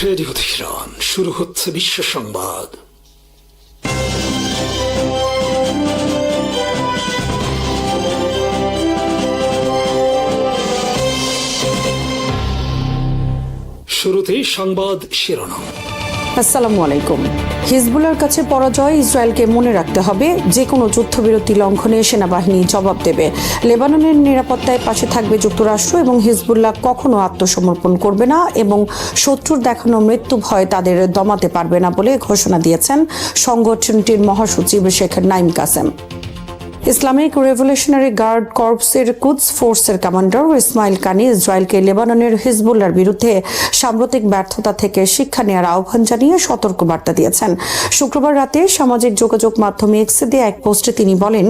Radio Tehran, শুরু হচ্ছে বিশ্ব সংবাদ। শুরুতেই সংবাদ শিরোনাম। আসসালামু আলাইকুম। হিজবুল্লাহর কাছে পরাজয় ইসরায়েলকে মনে রাখতে হবে। যে কোনো যুদ্ধবিরতি লঙ্ঘনে সেনাবাহিনী জবাব দেবে। লেবাননের নিরাপত্তায় পাশে থাকবে যুক্তরাষ্ট্র এবং হিজবুল্লাহ কখনো আত্মসমর্পণ করবে না এবং শত্রুর দেখানো মৃত্যু ভয় তাদের দমাতে পারবে না বলে ঘোষণা দিয়েছেন সংগঠনটির মহাসচিব Sheikh Naim Qassem. Islamic Revolutionary Guard কর্পসের কুদস ফোর্সের কমান্ডার ইসমাইল কানি ইসরায়েলকে লেবাননের হিজবুল্লাহর বিরুদ্ধে সাম্প্রতিক ব্যর্থতা থেকে শিক্ষা নেওয়ার আহ্বান জানিয়ে সতর্কবার্তা দিয়েছেন। শুক্রবার রাতে সামাজিক যোগাযোগ মাধ্যমে এক্সে দিয়ে এক পোস্টে তিনি বলেন,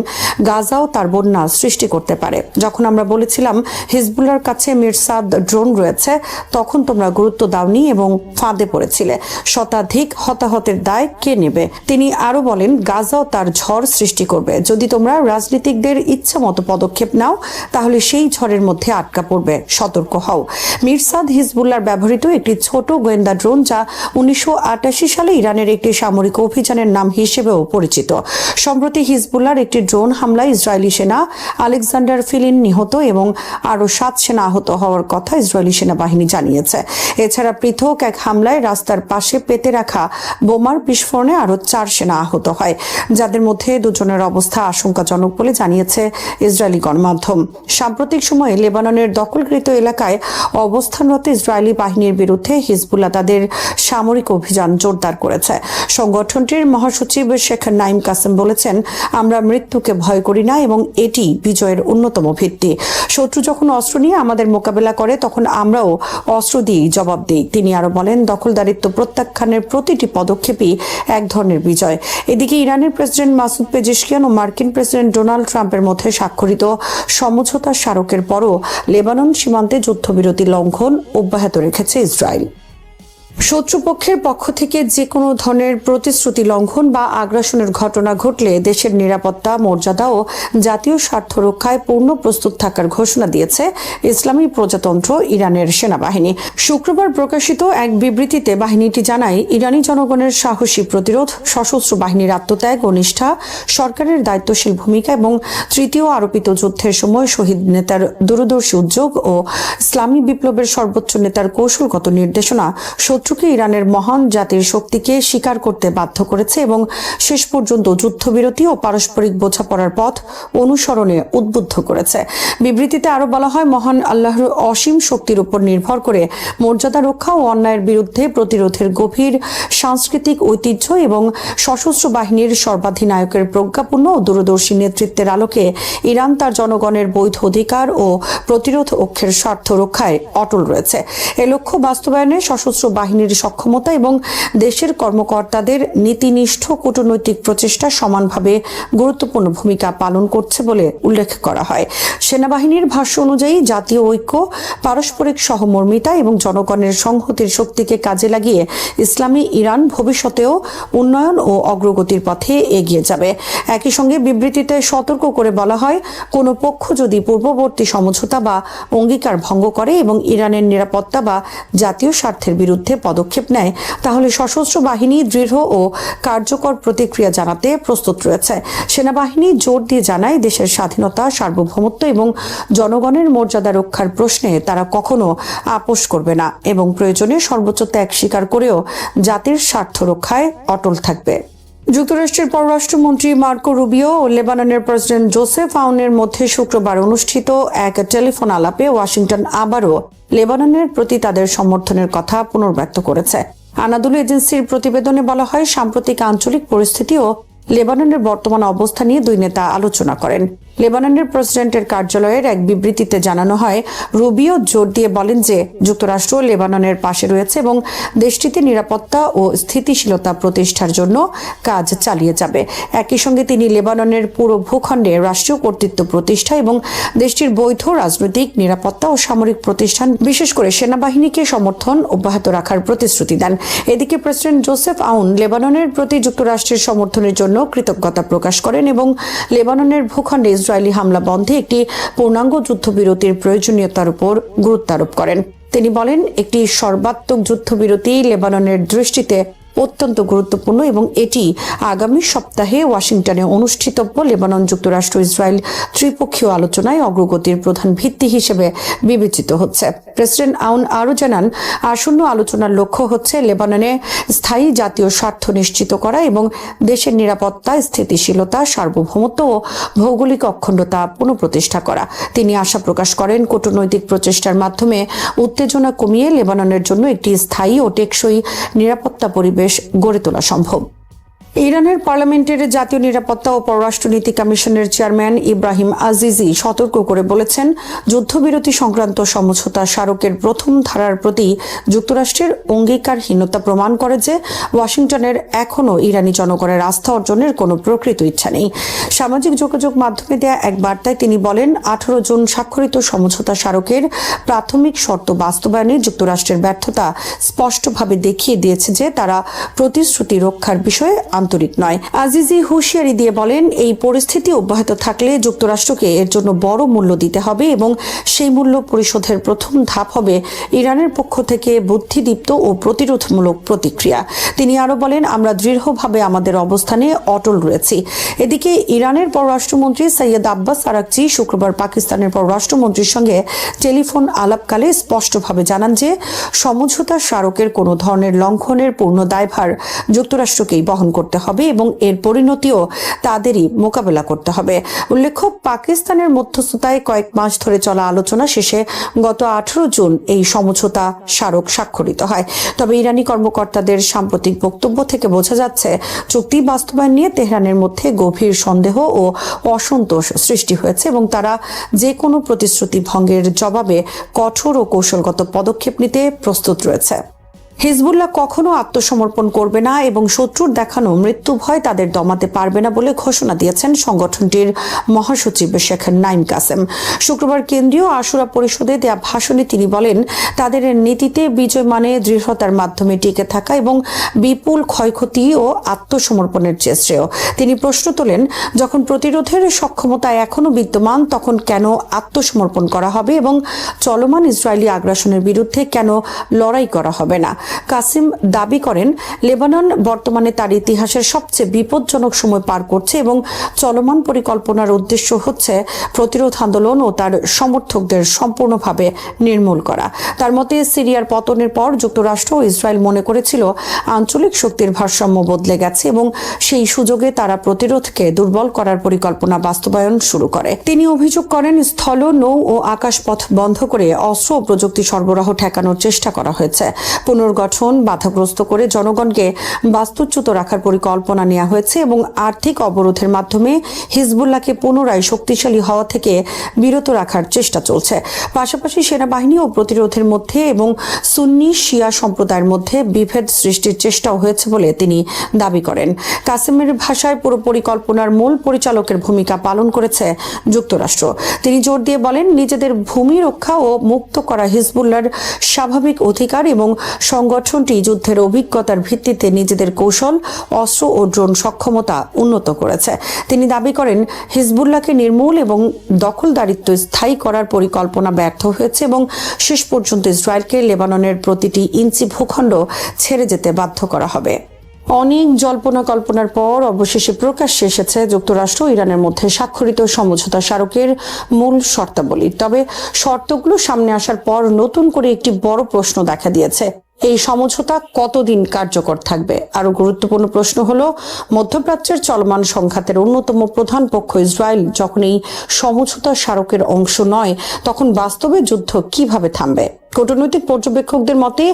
গাজাও তার বন্যা সৃষ্টি করতে পারে। যখন আমরা বলেছিলাম হিজবুল্লাহর কাছে মিরসাদ ড্রোন রয়েছে, তখন তোমরা গুরুত্ব দাওনি এবং ফাঁদে পড়েছিলে। শতাধিক হতাহতের দায় কে নেবে? তিনি আরো বলেন, গাজাও তার ঝড় সৃষ্টি করবে। যদি তোমরা রাজনীতিকদের ইচ্ছা মতো পদক্ষেপ নাও, তাহলে সেই ঝড়ের মধ্যে আটকা পড়বে। সতর্ক হও। মিরসাদ হিজবুল্লাহর ব্যবহৃত একটি ছোট গোয়েন্দা ড্রোন, যা 1988 সালে ইরানের একটি সামরিক অভিযানের নাম হিসেবেও পরিচিত। সম্প্রতি হিজবুল্লাহর একটি ড্রোন হামলায় ইসরায়েলি সেনা আলেকজান্ডার ফিলিন নিহত এবং আরও 7 সেনা আহত হওয়ার কথা ইসরায়েলি সেনাবাহিনী জানিয়েছে। এছাড়া পৃথক এক হামলায় রাস্তার পাশে পেতে রাখা বোমার বিস্ফোরণে আরও 4 সেনা আহত হয়, যাদের মধ্যে 2 জনের অবস্থা আশঙ্কাজনক বলে জানিয়েছে ইসরায়েলি গণমাধ্যম। সাম্প্রতিক সময়ে লেবাননের দখলকৃত এলাকায় অবস্থানরত ইসরায়েলি বাহিনীর বিরুদ্ধে হিজবুল্লাহ তাদের সামরিক অভিযান জোরদার করেছে। সংগঠনটির মহাসচিব শেখ নাইম কাসেম বলেছেন, আমরা মৃত্যুকে ভয় করি না এবং এটি বিজয়ের অন্যতম ভিত্তি। শত্রু যখন অস্ত্র নিয়ে আমাদের মোকাবেলা করে, তখন আমরাও অস্ত্র দিয়েই জবাব দিই। তিনি আরো বলেন, দখলদারিত্ব প্রত্যাখ্যানের প্রতিটি পদক্ষেপই এক ধরনের বিজয়। এদিকে ইরানের প্রেসিডেন্ট মাসুদ পেজেশকিয়ান ও মার্কিন প্রেসিডেন্ট ডোনাল্ড ট্রাম্পের মধ্যে স্বাক্ষরিত সমঝোতা স্মারকের পরও লেবানন সীমান্তে যুদ্ধবিরতি লঙ্ঘন অব্যাহত রেখেছে ইসরায়েল। শত্রুপক্ষের পক্ষ থেকে যে কোনো ধরনের প্রতিশ্রুতি লঙ্ঘন বা আগ্রাসনের ঘটনা ঘটলে দেশের নিরাপত্তা, মর্যাদা ও জাতীয় স্বার্থ রক্ষায় পূর্ণ প্রস্তুত থাকার ঘোষণা দিয়েছে ইসলামী প্রজাতন্ত্র ইরানের সেনাবাহিনী। শুক্রবার প্রকাশিত এক বিবৃতিতে বাহিনীটি জানায়, ইরানি জনগণের সাহসী প্রতিরোধ, সশস্ত্র বাহিনীর আত্মত্যাগ ও নিষ্ঠা, সরকারের দায়িত্বশীল ভূমিকা এবং তৃতীয় আরোপিত যুদ্ধের সময় শহীদ নেতার দূরদর্শী উদ্যোগ ও ইসলামী বিপ্লবের সর্বোচ্চ নেতার কৌশলগত নির্দেশনা শত্রুকে ইরানের মহান জাতির শক্তিকে স্বীকার করতে বাধ্য করেছে এবং শেষ পর্যন্ত যুদ্ধবিরতি ও পারস্পরিক বোঝাপড়ার পথ অনুসরণে উদ্বুদ্ধ করেছে। বিবৃতিতে আরো বলা হয়, মহান আল্লাহর অসীম শক্তির উপর নির্ভর করে মর্যাদা রক্ষা ও অন্যায়ের বিরুদ্ধে প্রতিরোধের গভীর সাংস্কৃতিক ঐতিহ্য এবং সশস্ত্র বাহিনীর সর্বাধিনায়কের প্রজ্ঞাপূর্ণ ও দূরদর্শী নেতৃত্বের আলোকে ইরান তার জনগণের বৈধ অধিকার ও প্রতিরোধ অক্ষের স্বার্থ রক্ষায় অটল রয়েছে। এ লক্ষ্য বাস্তবায়নে সশস্ত্র বাহিনীর সক্ষমতা এবং দেশের কর্মকর্তাদের নীতিনিষ্ঠ কূটনৈতিক প্রচেষ্টা সমানভাবে গুরুত্বপূর্ণ ভূমিকা পালন করছে বলে উল্লেখ করা হয়। সেনাবাহিনীর ভাষ্য অনুযায়ী জাতীয় ঐক্য, পারস্পরিক সহমর্মিতা এবং জনগণের সংহতির শক্তিকে কাজে লাগিয়ে ইসলামী ইরান ভবিষ্যতেও উন্নয়ন ও অগ্রগতির পথে এগিয়ে যাবে। একই সঙ্গে বিবৃতিতে সতর্ক করে বলা হয়, কোনো পক্ষ যদি পূর্ববর্তী সমঝোতা বা অঙ্গীকার ভঙ্গ করে এবং ইরানের নিরাপত্তা বা জাতীয় স্বার্থের বিরুদ্ধে পদক্ষেপ নেয়, তাহলে সশস্ত্র বাহিনী দৃঢ় ও কার্যকর প্রতিক্রিয়া জানাতে প্রস্তুত রয়েছে। সেনাবাহিনী জোর দিয়ে জানায়, দেশের স্বাধীনতা, সার্বভৌমত্ব এবং জনগণের মর্যাদা রক্ষার প্রশ্নে তারা কখনো আপোষ করবে না এবং প্রয়োজনে সর্বোচ্চ ত্যাগ স্বীকার করেও জাতির স্বার্থ রক্ষায় অটল থাকবে। যুক্তরাষ্ট্রের পররাষ্ট্রমন্ত্রী মার্কো রুবিও ও লেবাননের প্রেসিডেন্ট জোসেফ আউনের মধ্যে শুক্রবার অনুষ্ঠিত এক টেলিফোন আলাপে ওয়াশিংটন আবারও লেবাননের প্রতি তাদের সমর্থনের কথা পুনর্ব্যক্ত করেছে। আনাদুলু এজেন্সির প্রতিবেদনে বলা হয়, সাম্প্রতিক আঞ্চলিক পরিস্থিতি ও লেবাননের বর্তমান অবস্থা নিয়ে দুই নেতা আলোচনা করেন। লেবাননের প্রেসিডেন্টের কার্যালয়ের এক বিবৃতিতে জানানো হয়, রুবিও জোর দিয়ে বলেন যে যুক্তরাষ্ট্র লেবাননের পাশে রয়েছে এবং দেশটিতে নিরাপত্তা ও স্থিতিশীলতা প্রতিষ্ঠার জন্য কাজ চালিয়ে যাবে। একই সঙ্গে তিনি লেবাননের পুরো ভূখণ্ডে রাষ্ট্রীয় কর্তৃত্ব প্রতিষ্ঠা এবং দেশটির বৈধ রাজনৈতিক, নিরাপত্তা ও সামরিক প্রতিষ্ঠান, বিশেষ করে সেনাবাহিনীকে সমর্থন অব্যাহত রাখার প্রতিশ্রুতি দেন। এদিকে প্রেসিডেন্ট জোসেফ আউন লেবাননের প্রতি যুক্তরাষ্ট্রের সমর্থনের জন্য কৃতজ্ঞতা প্রকাশ করেন এবং লেবাননের ভূখণ্ডে ইসরায়েলি হামলা বন্ধে একটি পূর্ণাঙ্গ যুদ্ধবিরতির প্রয়োজনীয়তার উপর গুরুত্ব আরোপ করেন। তিনি বলেন, একটি সর্বাত্মক যুদ্ধবিরতি লেবাননের দৃষ্টিতে অত্যন্ত গুরুত্বপূর্ণ এবং এটি আগামী সপ্তাহে ওয়াশিংটনে অনুষ্ঠিতব্য লেবানন যুক্তরাষ্ট্র ইসরায়েল ত্রিপক্ষীয় আলোচনায় অগ্রগতির প্রধান ভিত্তি হিসেবে বিবেচিত হচ্ছে। প্রেসিডেন্ট আউন আরও জানান, আসন্ন আলোচনার লক্ষ্য হচ্ছে লেবাননে স্থায়ী জাতীয় স্বার্থ নিশ্চিত করা এবং দেশের নিরাপত্তা, স্থিতিশীলতা, সার্বভৌমত্ব ও ভৌগোলিক অখণ্ডতা পুনঃপ্রতিষ্ঠা করা। তিনি আশা প্রকাশ করেন, কূটনৈতিক প্রচেষ্টার মাধ্যমে উত্তেজনা কমিয়ে লেবাননের জন্য একটি স্থায়ী ও টেকসই নিরাপত্তা পরিবেশ গড়ে তোলা সম্ভব। ইরানের পার্লামেন্টের জাতীয় নিরাপত্তা ও পররাষ্ট্রনীতি কমিশনের চেয়ারম্যান ইব্রাহিম আজিজি সতর্ক করে বলেছেন, যুদ্ধবিরতি সংক্রান্ত সমঝোতা স্মারকের প্রথম ধারার প্রতি যুক্তরাষ্ট্রের অঙ্গীকারহীনতা প্রমাণ করে যে ওয়াশিংটনের এখনও ইরানি জনগণের আস্থা অর্জনের কোনো প্রকৃত ইচ্ছা নেই। সামাজিক যোগাযোগ মাধ্যমে দেয়া এক বার্তায় তিনি বলেন, 18 জুন স্বাক্ষরিত সমঝোতা স্মারকের প্রাথমিক শর্ত বাস্তবায়নে যুক্তরাষ্ট্রের ব্যর্থতা স্পষ্টভাবে দেখিয়ে দিয়েছে যে তারা প্রতিশ্রুতি রক্ষার বিষয়ে আন্তরিক নয়। আজিজি হুঁশিয়ারি দিয়ে বলেন, এই পরিস্থিতি অব্যাহত থাকলে যুক্তরাষ্ট্রকে এর জন্য বড় মূল্য দিতে হবে এবং সেই মূল্য পরিশোধের প্রথম ধাপ হবে ইরানের পক্ষ থেকে বুদ্ধিদীপ্ত ও প্রতিরোধমূলক প্রতিক্রিয়া। তিনি আরও বলেন, আমরা দৃঢ়ভাবে আমাদের অবস্থানে অটল রয়েছি। এদিকে ইরানের পররাষ্ট্রমন্ত্রী সৈয়দ আব্বাস আরাকচি শুক্রবার পাকিস্তানের পররাষ্ট্রমন্ত্রীর সঙ্গে টেলিফোন আলাপকালে স্পষ্টভাবে জানান যে সমঝোতা স্মারকের কোনো ধরনের লঙ্ঘনের পূর্ণ দায়ভার যুক্তরাষ্ট্রকেই বহন করতে হবে এবং এর পরিণতিও তাদেরই মোকাবেলা করতে হবে। উল্লেখ্য, পাকিস্তানের মধ্যস্থতায় কয়েক মাস ধরে চলা আলোচনা শেষে গত 18 জুন এই সমঝোতা স্মারক স্বাক্ষরিত হয়। তবে ইরানি কর্মকর্তাদের সাম্প্রতিক বক্তব্য থেকে বোঝা যাচ্ছে, চুক্তি বাস্তবায়ন নিয়ে তেহরানের মধ্যে গভীর সন্দেহ ও অসন্তোষ সৃষ্টি হয়েছে এবং তারা যে কোনো প্রতিশ্রুতি ভঙ্গের জবাবে কঠোর ও কৌশলগত পদক্ষেপ নিতে প্রস্তুত রয়েছে। হিজবুল্লাহ কখনো আত্মসমর্পণ করবে না এবং শত্রুর দেখানো মৃত্যু ভয় তাদের দমাতে পারবে না বলে ঘোষণা দিয়েছেন সংগঠনটির মহাসচিব শেখ নাইম কাসেম। শুক্রবার কেন্দ্রীয় আশুরা পরিষদে দেয়া ভাষণে তিনি বলেন, তাদের নীতিতে বিজয় মানে দৃঢ়তার মাধ্যমে টিকে থাকা এবং বিপুল ক্ষয়ক্ষতি ও আত্মসমর্পণের চেয়ে শ্রেয়। তিনি প্রশ্ন তোলেন, যখন প্রতিরোধের সক্ষমতা এখনো বিদ্যমান তখন কেন আত্মসমর্পণ করা হবে এবং চলমান ইসরায়েলি আগ্রাসনের বিরুদ্ধে কেন লড়াই করা হবে না। কাসিম দাবি করেন, লেবানন বর্তমানে তার ইতিহাসের সবচেয়ে বিপজ্জনক সময় পার করছে এবং চলমান পরিকল্পনার উদ্দেশ্য হচ্ছে প্রতিরোধ আন্দোলন ও তার সমর্থকদের সম্পূর্ণভাবে নির্মূল করা। তার মতে, সিরিয়ার পতনের পর যুক্তরাষ্ট্র ও ইসরায়েল মনে করেছিল আঞ্চলিক শক্তির ভারসাম্য বদলে গেছে এবং সেই সুযোগে তারা প্রতিরোধকে দুর্বল করার পরিকল্পনা বাস্তবায়ন শুরু করে। তিনি অভিযোগ করেন, স্থল, নৌ ও আকাশপথ বন্ধ করে অস্ত্র ও প্রযুক্তি সরবরাহ ঠেকানোর চেষ্টা করা হয়েছে। পুনর্গঠন বাধাগ্রস্ত করে জনগণকে বাস্তুচ্যুত রাখার পরিকল্পনা নেওয়া হয়েছে এবং আর্থিক অবরোধের মাধ্যমে হিজবুল্লাহকে পুনরায় শক্তিশালী হওয়া থেকে বিরত রাখার চেষ্টা চলছে। পাশাপাশি সেনাবাহিনী ও প্রতিরোধের মধ্যে এবং সুন্নি শিয়া সম্প্রদায়ের মধ্যে বিভেদ সৃষ্টির চেষ্টাও হয়েছে বলে তিনি দাবি করেন। কাসেমের ভাষায়, পুরো পরিকল্পনার মূল পরিচালকের ভূমিকা পালন করেছে যুক্তরাষ্ট্র। তিনি জোর দিয়ে বলেন, নিজেদের ভূমি রক্ষা ও মুক্ত করা হিজবুল্লাহর স্বাভাবিক অধিকার এবং সংগঠনটি যুদ্ধের অভিজ্ঞতার ভিত্তিতে নিজেদের কৌশল, অস্ত্র ও ড্রোন সক্ষমতা উন্নত করেছে। তিনি দাবি করেন, হিজবুল্লাহকে নির্মূল এবং দখলদারিত্ব স্থায়ী করার পরিকল্পনা ব্যর্থ হয়েছে এবং শেষ পর্যন্ত ইসরায়েলকে লেবাননের প্রতিটি ইঞ্চি ভূখণ্ড ছেড়ে যেতে বাধ্য করা হবে। অনেক জল্পনা কল্পনার পর অবশেষে প্রকাশ্যে এসেছে যুক্তরাষ্ট্র ও ইরানের মধ্যে স্বাক্ষরিত সমঝোতা স্মারকের মূল শর্তাবলী। তবে শর্তগুলো সামনে আসার পর নতুন করে একটি বড় প্রশ্ন দেখা দিয়েছে, এই সমঝোতা কতদিন কার্যকর থাকবে? আরো গুরুত্বপূর্ণ প্রশ্ন হলো, মধ্যপ্রাচ্যের চলমান সংঘাতের অন্যতম প্রধান পক্ষ ইসরায়েল যখন এই সমঝোতা স্মারকের অংশ নয়, তখন বাস্তবে যুদ্ধ কিভাবে থামবে? কূটনৈতিক পর্যবেক্ষকদের মতে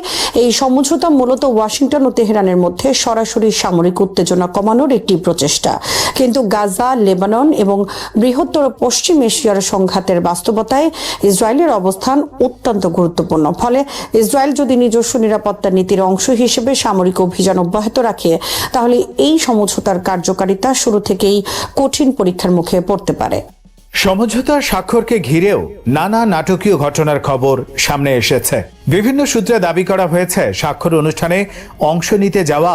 এই সমঝোতা মূলত ওয়াশিংটন ও তেহরানের মধ্যে সরাসরি সামরিক উত্তেজনা কমানোর একটি প্রচেষ্টা। কিন্তু গাজা, লেবানন এবং বৃহত্তর পশ্চিম এশিয়ার সংঘাতের বাস্তবতায় ইসরায়েলের অবস্থান অত্যন্ত গুরুত্বপূর্ণ। ফলে ইসরায়েল যদি নিজস্ব নিরাপত্তা নীতির অংশ হিসেবে সামরিক অভিযান অব্যাহত রাখে, তাহলে এই সমঝোতার কার্যকারিতা শুরু থেকেই কঠিন পরীক্ষার মুখে পড়তে পারে। সমঝোতা স্বাক্ষরকে ঘিরেও নানা নাটকীয় ঘটনার খবর সামনে এসেছে। বিভিন্ন সূত্রে দাবি করা হয়েছে স্বাক্ষর অনুষ্ঠানে অংশ নিতে যাওয়া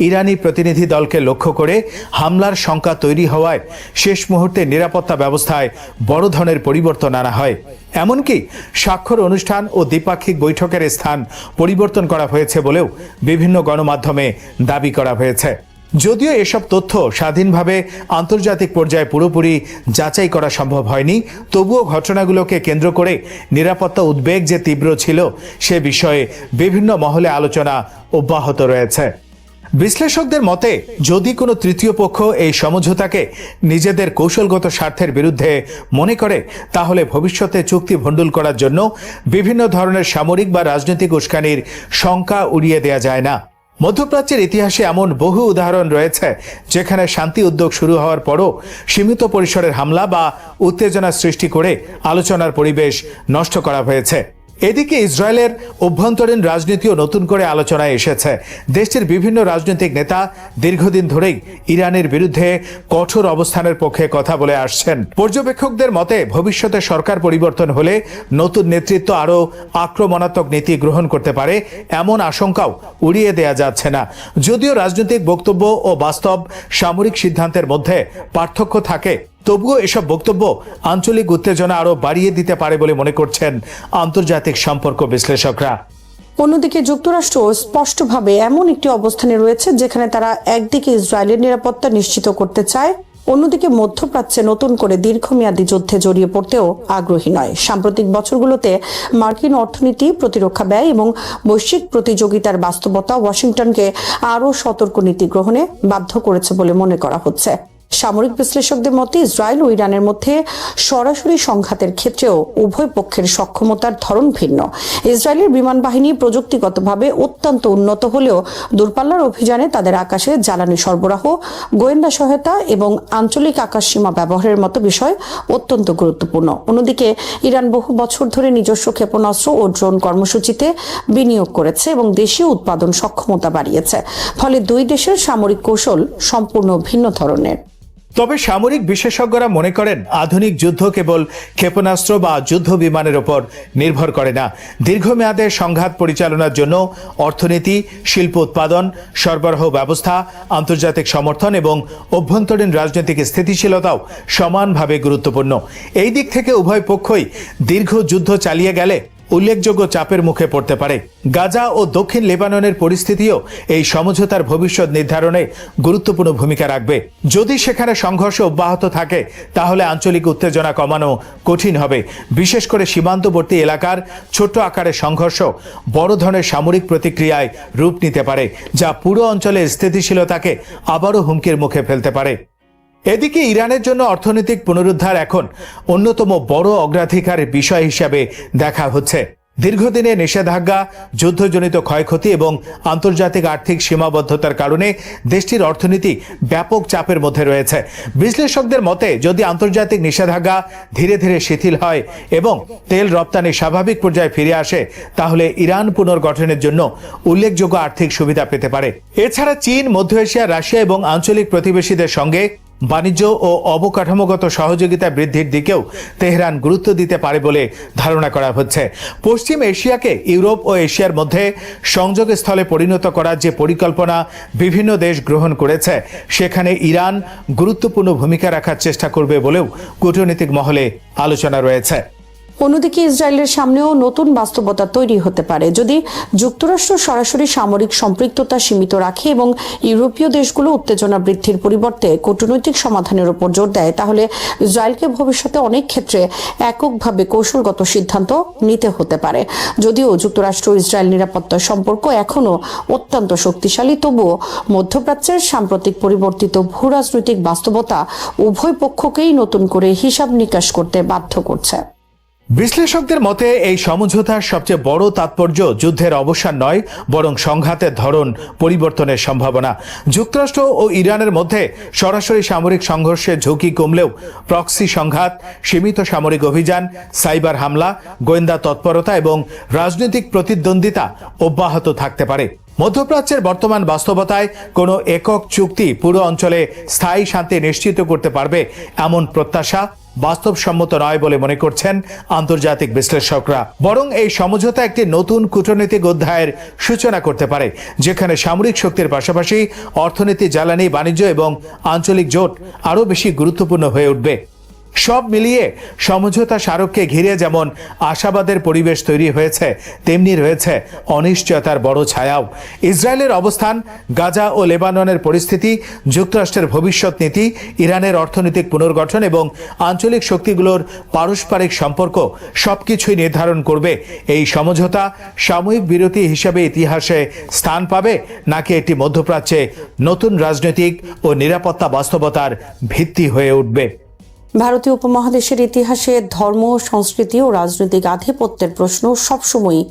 ইরানি প্রতিনিধি দলকে লক্ষ্য করে হামলার শঙ্কা তৈরি হওয়ায় শেষ মুহূর্তে নিরাপত্তা ব্যবস্থায় বড় ধরনের পরিবর্তন আনা হয়। এমনকি স্বাক্ষর অনুষ্ঠান ও দ্বিপাক্ষিক বৈঠকের স্থান পরিবর্তন করা হয়েছে বলেও বিভিন্ন গণমাধ্যমে দাবি করা হয়েছে। যদিও এসব তথ্য স্বাধীনভাবে আন্তর্জাতিক পর্যায়ে পুরোপুরি যাচাই করা সম্ভব হয়নি, তবুও ঘটনাগুলোকে কেন্দ্র করে নিরাপত্তা উদ্বেগ যে তীব্র ছিল সে বিষয়ে বিভিন্ন মহলে আলোচনা অব্যাহত রয়েছে। বিশ্লেষকদের মতে যদি কোনো তৃতীয় পক্ষ এই সমঝোতাকে নিজেদের কৌশলগত স্বার্থের বিরুদ্ধে মনে করে তাহলে ভবিষ্যতে চুক্তি ভণ্ডুল করার জন্য বিভিন্ন ধরনের সামরিক বা রাজনৈতিক উস্কানির শঙ্কা উড়িয়ে দেয়া যায় না। মধ্যপ্রাচ্যের ইতিহাসে এমন বহু উদাহরণ রয়েছে যেখানে শান্তি উদ্যোগ শুরু হওয়ার পরও সীমিত পরিসরের হামলা বা উত্তেজনা সৃষ্টি করে আলোচনার পরিবেশ নষ্ট করা হয়েছে। এদিকে ইসরায়েলের অভ্যন্তরীণ রাজনীতিও নতুন করে আলোচনায় এসেছে। দেশটির বিভিন্ন রাজনৈতিক নেতা দীর্ঘদিন ধরেই ইরানের বিরুদ্ধে কঠোর অবস্থানের পক্ষে কথা বলে আসছেন। পর্যবেক্ষকদের মতে ভবিষ্যতে সরকার পরিবর্তন হলে নতুন নেতৃত্ব আরও আক্রমণাত্মক নীতি গ্রহণ করতে পারে এমন আশঙ্কাও উড়িয়ে দেয়া যাচ্ছে না। যদিও রাজনৈতিক বক্তব্য ও বাস্তব সামরিক সিদ্ধান্তের মধ্যে পার্থক্য থাকে, তবুও এসব বক্তব্য আঞ্চলিক উত্তেজনা আরো বাড়িয়ে দিতে পারে বলে মনে করছেন আন্তর্জাতিক সম্পর্ক বিশ্লেষকরা। অন্যদিকে যুক্তরাষ্ট্র স্পষ্টভাবে এমন একটি অবস্থানে রয়েছে যেখানে তারা একদিকে ইসরায়েলের নিরাপত্তা নিশ্চিত করতে চায়, অন্যদিকে মধ্যপ্রাচ্যে নতুন করে দীর্ঘমেয়াদী যুদ্ধে জড়িয়ে পড়তেও আগ্রহী নয়। সাম্প্রতিক বছরগুলোতে মার্কিন অর্থনীতি, প্রতিরক্ষা ব্যয় এবং বৈশ্বিক প্রতিযোগিতার বাস্তবতা ওয়াশিংটনকে আরও সতর্ক নীতি গ্রহণে বাধ্য করেছে বলে মনে করা হচ্ছে। সামরিক বিশ্লেষকদের মতে ইসরায়েল ও ইরানের মধ্যে সরাসরি সংঘাতের ক্ষেত্রেও উভয় পক্ষের সক্ষমতার ধরন ভিন্ন। ইসরায়েলের বিমান বাহিনী প্রযুক্তিগতভাবে অত্যন্ত উন্নত হলেও দূরপাল্লার অভিযানে তাদের আকাশে জ্বালানি সরবরাহ, গোয়েন্দা সহায়তা এবং আঞ্চলিক আকাশসীমা ব্যবহারের মতো বিষয় অত্যন্ত গুরুত্বপূর্ণ। অন্যদিকে ইরান বহু বছর ধরে নিজস্ব ক্ষেপণাস্ত্র ও ড্রোন কর্মসূচিতে বিনিয়োগ করেছে এবং দেশীয় উৎপাদন সক্ষমতা বাড়িয়েছে। ফলে দুই দেশের সামরিক কৌশল সম্পূর্ণ ভিন্ন ধরনের। তবে সামরিক বিশেষজ্ঞরা মনে করেন আধুনিক যুদ্ধ কেবল ক্ষেপণাস্ত্র বা যুদ্ধ বিমানের উপর নির্ভর করে না। দীর্ঘমেয়াদে সংঘাত পরিচালনার জন্য অর্থনীতি, শিল্প উৎপাদন, সরবরাহ ব্যবস্থা, আন্তর্জাতিক সমর্থন এবং অভ্যন্তরীণ রাজনৈতিক স্থিতিশীলতাও সমানভাবে গুরুত্বপূর্ণ। এই দিক থেকে উভয় পক্ষই দীর্ঘ যুদ্ধ চালিয়ে গেলে উল্লেখযোগ্য চাপের মুখে পড়তে পারে। গাজা ও দক্ষিণ লেবাননের পরিস্থিতিও এই সমঝোতার ভবিষ্যৎ নির্ধারণে গুরুত্বপূর্ণ ভূমিকা রাখবে। যদি সেখানে সংঘর্ষ অব্যাহত থাকে তাহলে আঞ্চলিক উত্তেজনা কমানো কঠিন হবে। বিশেষ করে সীমান্তবর্তী এলাকার ছোট আকারের সংঘর্ষ বড় ধরনের সামরিক প্রতিক্রিয়ায় রূপ নিতে পারে, যা পুরো অঞ্চলের স্থিতিশীলতাকে আবারও হুমকির মুখে ফেলতে পারে। এদিকে ইরানের জন্য অর্থনৈতিক পুনরুদ্ধার এখন অন্যতম বড় অগ্রাধিকারের বিষয় হিসাবে দেখা হচ্ছে। দীর্ঘদিনের নিষেধাজ্ঞা, যুদ্ধজনিত ক্ষয়ক্ষতি এবং আন্তর্জাতিক আর্থিক সীমাবদ্ধতার কারণে দেশটির অর্থনীতি ব্যাপক চাপের মধ্যে রয়েছে। বিশ্লেষকদের মতে যদি আন্তর্জাতিক নিষেধাজ্ঞা ধীরে ধীরে শিথিল হয় এবং তেল রপ্তানি স্বাভাবিক পর্যায়ে ফিরে আসে তাহলে ইরান পুনর্গঠনের জন্য উল্লেখযোগ্য আর্থিক সুবিধা পেতে পারে। এছাড়া চীন, মধ্য এশিয়া, রাশিয়া এবং আঞ্চলিক প্রতিবেশীদের সঙ্গে বাণিজ্য ও অবকাঠামোগত সহযোগিতা বৃদ্ধির দিকেও তেহরান গুরুত্ব দিতে পারে বলে ধারণা করা হচ্ছে। পশ্চিম এশিয়াকে ইউরোপ ও এশিয়ার মধ্যে সংযোগস্থলে পরিণত করার যে পরিকল্পনা বিভিন্ন দেশ গ্রহণ করেছে সেখানে ইরান গুরুত্বপূর্ণ ভূমিকা রাখার চেষ্টা করবে বলেও কূটনৈতিক মহলে আলোচনা রয়েছে। অন্যদিকে ইসরায়েলের সামনেও নতুন বাস্তবতা তৈরি হতে পারে। যদি যুক্তরাষ্ট্র সরাসরি সামরিক সম্পৃক্ততা সীমিত রাখে এবং ইউরোপীয় দেশগুলো উত্তেজনা বৃদ্ধির পরিবর্তে কূটনৈতিক সমাধানের উপর জোর দেয় তাহলে ইসরায়েলকে ভবিষ্যতে অনেক ক্ষেত্রে এককভাবে কৌশলগত সিদ্ধান্ত নিতে হতে পারে। যদিও যুক্তরাষ্ট্র ইসরায়েল নিরাপত্তা সম্পর্ক এখনও অত্যন্ত শক্তিশালী, তবুও মধ্যপ্রাচ্যের সাম্প্রতিক পরিবর্তিত ভূরাজনৈতিক বাস্তবতা উভয় পক্ষকেই নতুন করে হিসাব নিকাশ করতে বাধ্য করছে। বিশ্লেষকদের মতে এই সমঝোতার সবচেয়ে বড় তাৎপর্য যুদ্ধের অবসান নয়, বরং সংঘাতের ধরন পরিবর্তনের সম্ভাবনা। যুক্তরাষ্ট্র ও ইরানের মধ্যে সরাসরি সামরিক সংঘর্ষের ঝুঁকি কমলেও প্রক্সি সংঘাত, সীমিত সামরিক অভিযান, সাইবার হামলা, গোয়েন্দা তৎপরতা এবং রাজনৈতিক প্রতিদ্বন্দ্বিতা অব্যাহত থাকতে পারে। মধ্যপ্রাচ্যের বর্তমান বাস্তবতায় কোনো একক চুক্তি পুরো অঞ্চলে স্থায়ী শান্তি নিশ্চিত করতে পারবে এমন প্রত্যাশা বাস্তবসম্মত নয় বলে মনে করছেন আন্তর্জাতিক বিশ্লেষকরা। বরং এই সমঝোতা একটি নতুন কূটনৈতিক অধ্যায়ের সূচনা করতে পারে, যেখানে সামরিক শক্তির পাশাপাশি অর্থনীতি, জ্বালানি, বাণিজ্য এবং আঞ্চলিক জোট আরও বেশি গুরুত্বপূর্ণ হয়ে উঠবে। সব মিলিয়ে সমঝোতা স্মারককে ঘিরে যেমন আশাবাদের পরিবেশ তৈরি হয়েছে, তেমনি রয়েছে অনিশ্চয়তার বড় ছায়াও। ইসরায়েলের অবস্থান, গাজা ও লেবাননের পরিস্থিতি, যুক্তরাষ্ট্রের ভবিষ্যৎ নীতি, ইরানের অর্থনৈতিক পুনর্গঠন এবং আঞ্চলিক শক্তিগুলোর পারস্পরিক সম্পর্ক সবকিছুই নির্ধারণ করবে এই সমঝোতা সাময়িক বিরতি হিসেবে ইতিহাসে স্থান পাবে, নাকি একটি মধ্যপ্রাচ্যে নতুন রাজনৈতিক ও নিরাপত্তা বাস্তবতার ভিত্তি হয়ে উঠবে। ভারতীয় উপমহাদেশের ইতিহাসে ধর্ম, সংস্কৃতি ও রাজনৈতিক আধিপত্যের প্রশ্ন সবসময়ই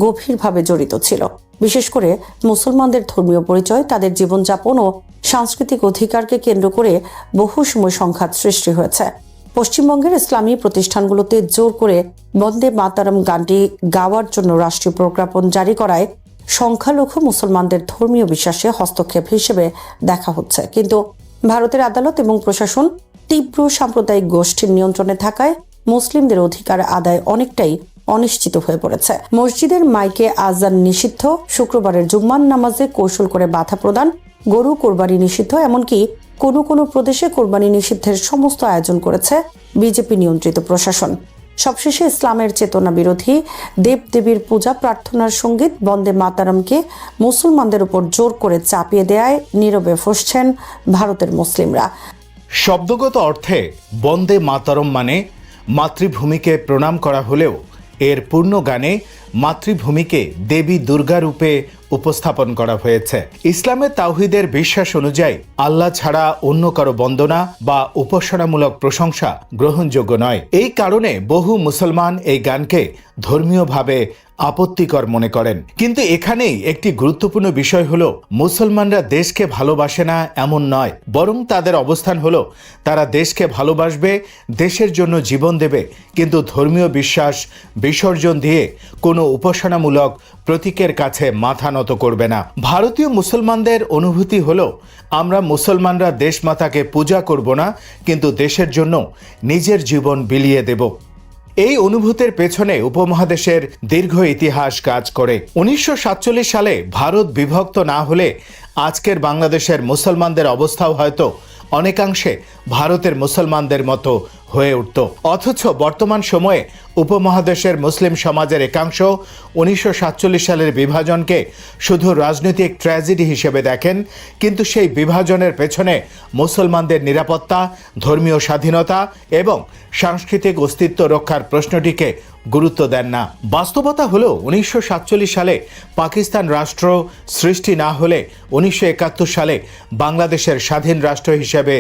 গভীরভাবে জড়িত ছিল। বিশেষ করে মুসলমানদের ধর্মীয় পরিচয়, তাদের জীবনযাপন ও সাংস্কৃতিক অধিকারকে কেন্দ্র করে বহু সময় সংঘাত সৃষ্টি হয়েছে। পশ্চিমবঙ্গের ইসলামী প্রতিষ্ঠানগুলোতে জোর করে বন্দে মাতারম গানটি গাওয়ার জন্য রাষ্ট্রীয় প্রজ্ঞাপন জারি করায় সংখ্যালঘু মুসলমানদের ধর্মীয় বিশ্বাসে হস্তক্ষেপ হিসেবে দেখা হচ্ছে। কিন্তু ভারতের আদালত এবং প্রশাসন তীব্র সাম্প্রদায়িক গোষ্ঠীর নিয়ন্ত্রণে থাকায় মুসলিমদের অধিকার আদায় অনেকটাই অনিশ্চিত হয়ে পড়েছে। মসজিদের মাইকে আজান নিষিদ্ধ, শুক্রবারের জুম্মার নামাজে কৌশল করে বাধা প্রদান, গরু কোরবানি নিষিদ্ধ, এমনকি কোনো কোনো প্রদেশে কোরবানি নিষিদ্ধের সমস্ত আয়োজন করেছে বিজেপি নিয়ন্ত্রিত প্রশাসন। সবশেষে ইসলামের চেতনা বিরোধী দেবদেবীর পূজা প্রার্থনার সঙ্গীত বন্দে মাতারমকে মুসলমানদের উপর জোর করে চাপিয়ে দেয়ায় নীরবে ফুঁসছেন ভারতের মুসলিমরা। শব্দগত অর্থে বন্দে মাতরম মানে মাতৃভূমিকে প্রণাম করা হলেও এর পূর্ণ গানে মাতৃভূমিকে দেবী দুর্গা রূপে উপস্থাপন করা হয়েছে। ইসলামের তাওহীদের বিশ্বাস অনুযায়ী আল্লাহ ছাড়া অন্য কারো বন্দনা বা উপাসনামূলক প্রশংসা গ্রহণযোগ্য নয়। এই কারণে বহু মুসলমান এই গানকে ধর্মীয়ভাবে আপত্তিকর মনে করেন। কিন্তু এখানেই একটি গুরুত্বপূর্ণ বিষয় হলো, মুসলমানরা দেশকে ভালোবাসে না এমন নয়, বরং তাদের অবস্থান হলো তারা দেশকে ভালোবাসবে, দেশের জন্য জীবন দেবে, কিন্তু ধর্মীয় বিশ্বাস বিসর্জন দিয়ে কোনো উপাসনামূলক প্রতীকের কাছে মাথা নত করবে না। ভারতীয় মুসলমানদের অনুভূতি হলো, আমরা মুসলমানরা দেশমাতাকে পূজা করব না, কিন্তু দেশের জন্য নিজের জীবন বিলিয়ে দেব। এই অনুভূতির পেছনে উপমহাদেশের দীর্ঘ ইতিহাস কাজ করে। 1947 সালে ভারত বিভক্ত না হলে আজকের বাংলাদেশের মুসলমানদের অবস্থাও হয়তো অনেকাংশে ভারতের মুসলমানদের মতো হয়ে উঠত। অথচ বর্তমান সময়ে উপমহাদেশের মুসলিম সমাজের একাংশ 1947 সালের বিভাজনকে শুধু রাজনৈতিক ট্র্যাজেডি হিসেবে দেখেন, কিন্তু সেই বিভাজনের পেছনে মুসলমানদের নিরাপত্তা, ধর্মীয় স্বাধীনতা এবং সাংস্কৃতিক অস্তিত্ব রক্ষার প্রশ্নটিকে গুরুত্ব দেন না। বাস্তবতা হলো 1947 সালে পাকিস্তান রাষ্ট্র সৃষ্টি না হলে 1971 সালে বাংলাদেশের স্বাধীন রাষ্ট্র হিসেবে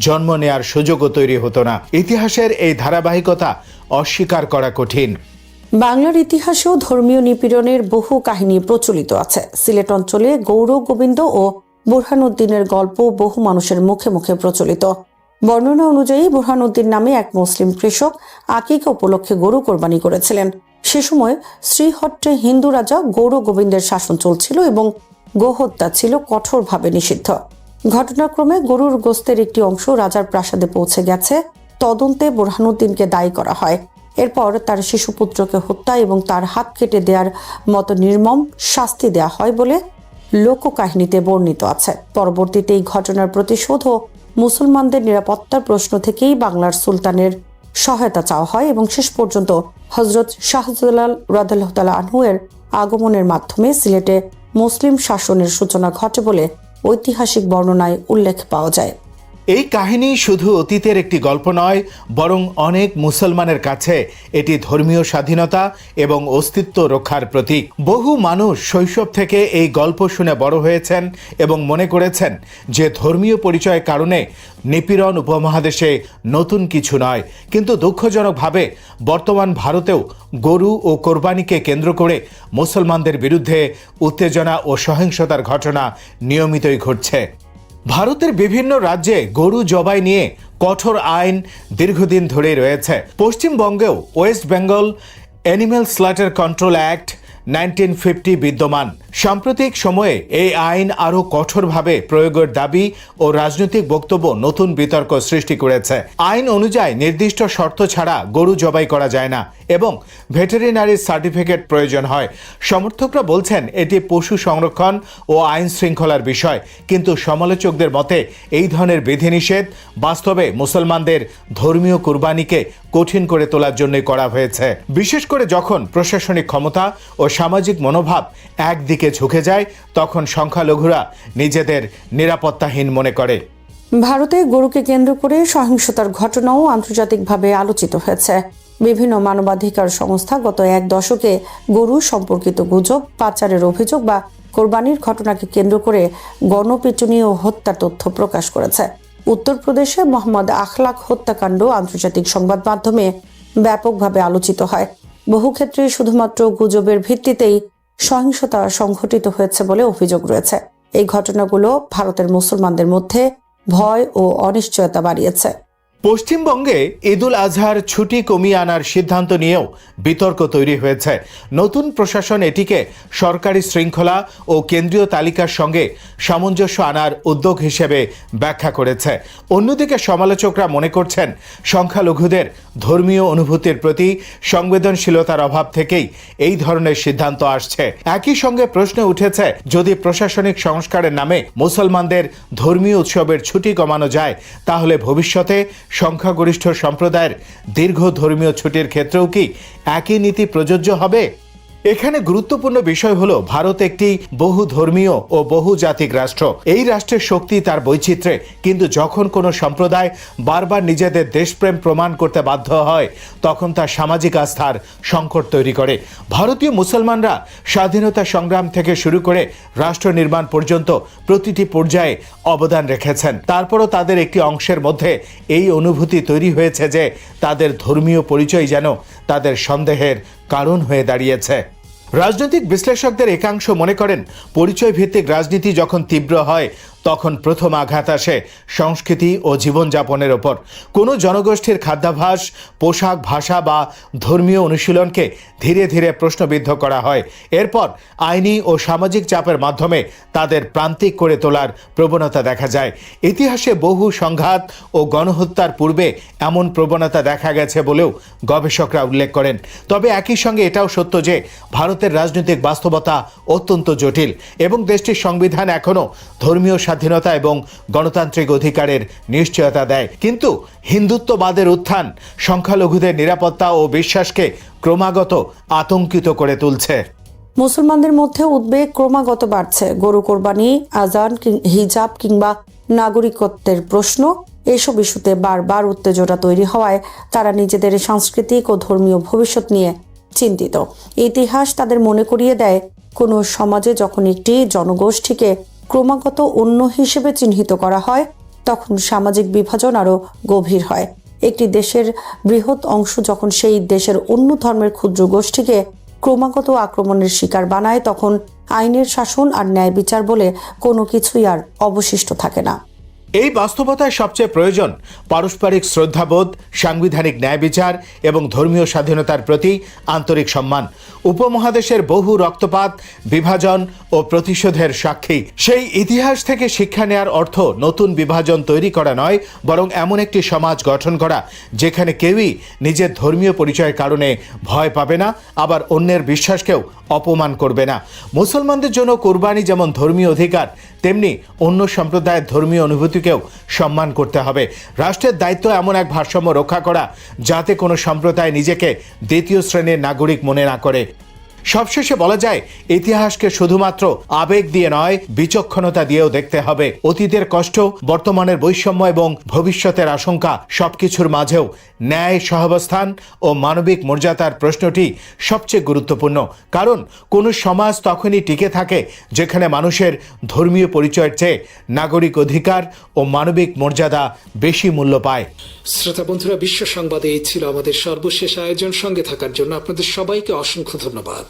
জন্ম নেয়ার সুযোগও তৈরি হতো না। ইতিহাসের এই ধারাবাহিকতা অস্বীকার করা কঠিন। বাংলার ইতিহাসেও ধর্মীয় নিপীড়নের বহু কাহিনী প্রচলিত আছে। সিলেট অঞ্চলে গৌর গোবিন্দ ও বুরহানুদ্দিনের গল্প বহু মানুষের মুখে মুখে প্রচলিত। বর্ণনা অনুযায়ী বুরহানুদ্দিন নামে এক মুসলিম কৃষক আকিকা উপলক্ষে গরু কোরবানি করেছিলেন। সে সময় শ্রীহট্টে হিন্দু রাজা গৌর গোবিন্দের শাসন চলছিল এবং গোহত্যা ছিল কঠোরভাবে নিষিদ্ধ। ঘটনাক্রমে গরুর গোস্তের একটি অংশ রাজার প্রাসাদে পৌঁছে গেছে। তদন্তে বুরহানুদ্দিনকে দায়ী করা হয়। এরপর তার শিশুপুত্রকে হত্যা এবং তার হাত কেটে দেওয়ার মতো নির্মম শাস্তি দেওয়া হয় বলে লোককাহিনীতে বর্ণিত আছে। পরবর্তীতে এই ঘটনার প্রতিশোধ ও মুসলমানদের নিরাপত্তার প্রশ্ন থেকেই বাংলার সুলতানের সহায়তা চাওয়া হয় এবং শেষ পর্যন্ত হযরত শাহজালাল রাদিয়াল্লাহু তাআলা আনহু এর আগমনের মাধ্যমে সিলেটে মুসলিম শাসনের সূচনা ঘটে বলে ঐতিহাসিক বর্ণনায় উল্লেখ পাওয়া যায়। এই কাহিনী শুধু অতীতের একটি গল্প নয়, বরং অনেক মুসলমানের কাছে এটি ধর্মীয় স্বাধীনতা এবং অস্তিত্ব রক্ষার প্রতীক। বহু মানুষ শৈশব থেকে এই গল্প শুনে বড় হয়েছেন এবং মনে করেছেন যে ধর্মীয় পরিচয়ের কারণে নিপীড়ন উপমহাদেশে নতুন কিছু নয়। কিন্তু দুঃখজনকভাবে বর্তমান ভারতেও গরু ও কোরবানিকে কেন্দ্র করে মুসলমানদের বিরুদ্ধে উত্তেজনা ও সহিংসতার ঘটনা নিয়মিতই ঘটছে। ভারতের বিভিন্ন রাজ্যে গরু জবাই নিয়ে কঠোর আইন দীর্ঘদিন ধরে রয়েছে। পশ্চিমবঙ্গেও West Bengal Animal Slaughter Control Act, 1950 বিদ্যমান। সাম্প্রতিক সময়ে এই আইন আরও কঠোরভাবে প্রয়োগের দাবি ও রাজনৈতিক বক্তব্য নতুন বিতর্ক সৃষ্টি করেছে। আইন অনুযায়ী নির্দিষ্ট শর্ত ছাড়া গরু জবাই করা যায় না এবং ভেটেরিনারি সার্টিফিকেট প্রয়োজন হয়। সমর্থকরা বলছেন এটি পশু সংরক্ষণ ও আইন শৃঙ্খলার বিষয়, কিন্তু সমালোচকদের মতে এই ধরনের বিধিনিষেধ বাস্তবে মুসলমানদের ধর্মীয় কুরবানিকে কঠিন করে তোলার জন্য করা হয়েছে, বিশেষ করে যখন প্রশাসনিক ক্ষমতা ও সামাজিক মনোভাব একদিকে ঝুঁকে যায় তখন সংখ্যালঘুরা নিজেদের নিরাপত্তাহীন মনে করে। ভারতে গরুকে কেন্দ্র করে সহিংসতার ঘটনাও আন্তর্জাতিকভাবে আলোচিত হয়েছে। বিভিন্ন মানবাধিকার সংস্থা গত এক দশকে গরু সম্পর্কিত গুজব, পাচারের অভিযোগ বা কোরবানির ঘটনাকে কেন্দ্র করে গণপিটুনি ও হত্যার তথ্য প্রকাশ করেছে। উত্তরপ্রদেশে মোহাম্মদ আখলাক হত্যাকাণ্ড আন্তর্জাতিক সংবাদ মাধ্যমে ব্যাপকভাবে আলোচিত হয়। বহু ক্ষেত্রে শুধুমাত্র গুজবের ভিত্তিতেই সহিংসতা সংঘটিত হয়েছে বলে অভিযোগ রয়েছে। এই ঘটনাগুলো ভারতের মুসলমানদের মধ্যে ভয় ও অনিশ্চয়তা বাড়িয়েছে। পশ্চিমবঙ্গে ঈদুল আজহার ছুটি কমিয়ে আনার সিদ্ধান্ত নিয়েও বিতর্ক তৈরি হয়েছে। নতুন প্রশাসন এটিকে সরকারি শৃঙ্খলা ও কেন্দ্রীয় তালিকার সঙ্গে সামঞ্জস্য আনার উদ্যোগ হিসেবে ব্যাখ্যা করেছে। অন্যদিকে সমালোচকরা মনে করছেন সংখ্যালঘুদের ধর্মীয় অনুভূতির প্রতি সংবেদনশীলতার অভাব থেকেই এই ধরনের সিদ্ধান্ত আসছে। একই সঙ্গে প্রশ্ন উঠেছে, যদি প্রশাসনিক সংস্কারের নামে মুসলমানদের ধর্মীয় উৎসবের ছুটি কমানো যায় তাহলে ভবিষ্যতে সংখ্যাগরিষ্ঠ সম্প্রদায়ের দীর্ঘ ধর্মীয় ছুটির ক্ষেত্রেও কি একই নীতি প্রযোজ্য হবে? এখানে গুরুত্বপূর্ণ বিষয় হলো ভারত একটি বহু ধর্মীয় ও বহু জাতিক রাষ্ট্র। এই রাষ্ট্রের শক্তি তার বৈচিত্র্যে, কিন্তু যখন কোনো সম্প্রদায় বারবার নিজেদের দেশপ্রেম প্রমাণ করতে বাধ্য হয় তখন তা সামাজিক আস্থার সংকট তৈরি করে। ভারতীয় মুসলমানরা স্বাধীনতা সংগ্রাম থেকে শুরু করে রাষ্ট্র নির্মাণ পর্যন্ত প্রতিটি পর্যায়ে অবদান রেখেছেন। তারপরও তাদের একটি অংশের মধ্যে এই অনুভূতি তৈরি হয়েছে যে তাদের ধর্মীয় পরিচয় যেন তাদের সন্দেহের কারণ হয়ে দাঁড়িয়েছে। রাজনৈতিক বিশ্লেষকদের একাংশ মনে করেন, পরিচয় ভিত্তিক রাজনীতি যখন তীব্র হয় তখন প্রথম আঘাত আসে সংস্কৃতি ও জীবনযাপনের ওপর। কোনো জনগোষ্ঠীর খাদ্যাভ্যাস, পোশাক, ভাষা বা ধর্মীয় অনুশীলনকে ধীরে ধীরে প্রশ্নবিদ্ধ করা হয়। এরপর আইনি ও সামাজিক চাপের মাধ্যমে তাদের প্রান্তিক করে তোলার প্রবণতা দেখা যায়। ইতিহাসে বহু সংঘাত ও গণহত্যার পূর্বে এমন প্রবণতা দেখা গেছে বলেও গবেষকরা উল্লেখ করেন। তবে একই সঙ্গে এটাও সত্য যে ভারতের রাজনৈতিক বাস্তবতা অত্যন্ত জটিল এবং দেশটির সংবিধান এখনও ধর্মীয় স্বাধীনতা এবং গণতান্ত্রিক অধিকারের নিশ্চয়তা দেয়। কিন্তু হিন্দুত্ববাদের উত্থান সংখ্যালঘুদের নিরাপত্তা ও বিশ্বাসকে ক্রমাগত আতঙ্কিত করে তুলছে। মুসলমানদের মধ্যে উদ্বেগ ক্রমাগত বাড়ছে। গরু কোরবানি, আজান, হিজাব কিংবা নাগরিকত্বের প্রশ্ন, এসব ইস্যুতে বারবার উত্তেজনা তৈরি হওয়ায় তারা নিজেদের সাংস্কৃতিক ও ধর্মীয় ভবিষ্যৎ নিয়ে চিন্তিত। ইতিহাস তাদের মনে করিয়ে দেয়, কোনো সমাজে যখন একটি জনগোষ্ঠীকে ক্রমাগত অন্য হিসেবে চিহ্নিত করা হয় তখন সামাজিক বিভাজন আরও গভীর হয়। একটি দেশের বৃহৎ অংশ যখন সেই দেশের অন্য ধর্মের ক্ষুদ্র গোষ্ঠীকে ক্রমাগত আক্রমণের শিকার বানায় তখন আইনের শাসন আর ন্যায় বিচার বলে কোনো কিছুই আর অবশিষ্ট থাকে না। এই বাস্তবতায় সবচেয়ে প্রয়োজন পারস্পরিক শ্রদ্ধাবোধ, সাংবিধানিক ন্যায় বিচার এবং ধর্মীয় স্বাধীনতার প্রতি আন্তরিক সম্মান। উপমহাদেশের বহু রক্তপাত, বিভাজন ও প্রতিশোধের সাক্ষী। সেই ইতিহাস থেকে শিক্ষা নেওয়ার অর্থ নতুন বিভাজন তৈরি করা নয়, বরং এমন একটি সমাজ গঠন করা যেখানে কেউই নিজের ধর্মীয় পরিচয়ের কারণে ভয় পাবে না, আবার অন্যের বিশ্বাসকেও অপমান করবে না। মুসলমানদের জন্য কোরবানি যেমন ধর্মীয় অধিকার, তেমনি অন্য সম্প্রদায়ের ধর্মীয় অনুভূতিকেও সম্মান করতে হবে। রাষ্ট্রের দায়িত্ব এমন এক ভারসাম্য রক্ষা করা যাতে কোনো সম্প্রদায় নিজেকে দ্বিতীয় শ্রেণীর নাগরিক মনে না করে। সবশেষে বলা যায়, ইতিহাসকে শুধুমাত্র আবেগ দিয়ে নয়, বিচক্ষণতা দিয়েও দেখতে হবে। অতীতের কষ্ট, বর্তমানের বৈষম্য এবং ভবিষ্যতের আশঙ্কা, সবকিছুর মাঝেও ন্যায়, সহাবস্থান ও মানবিক মর্যাদার প্রশ্নটি সবচেয়ে গুরুত্বপূর্ণ। কারণ কোনো সমাজ তখনই টিকে থাকে যেখানে মানুষের ধর্মীয় পরিচয়ের চেয়ে নাগরিক অধিকার ও মানবিক মর্যাদা বেশি মূল্য পায়। শ্রোতা বন্ধুরা, বিশ্ব সংবাদে এই ছিল আমাদের সর্বশেষ আয়োজন। সঙ্গে থাকার জন্য আপনাদের সবাইকে অসংখ্য ধন্যবাদ।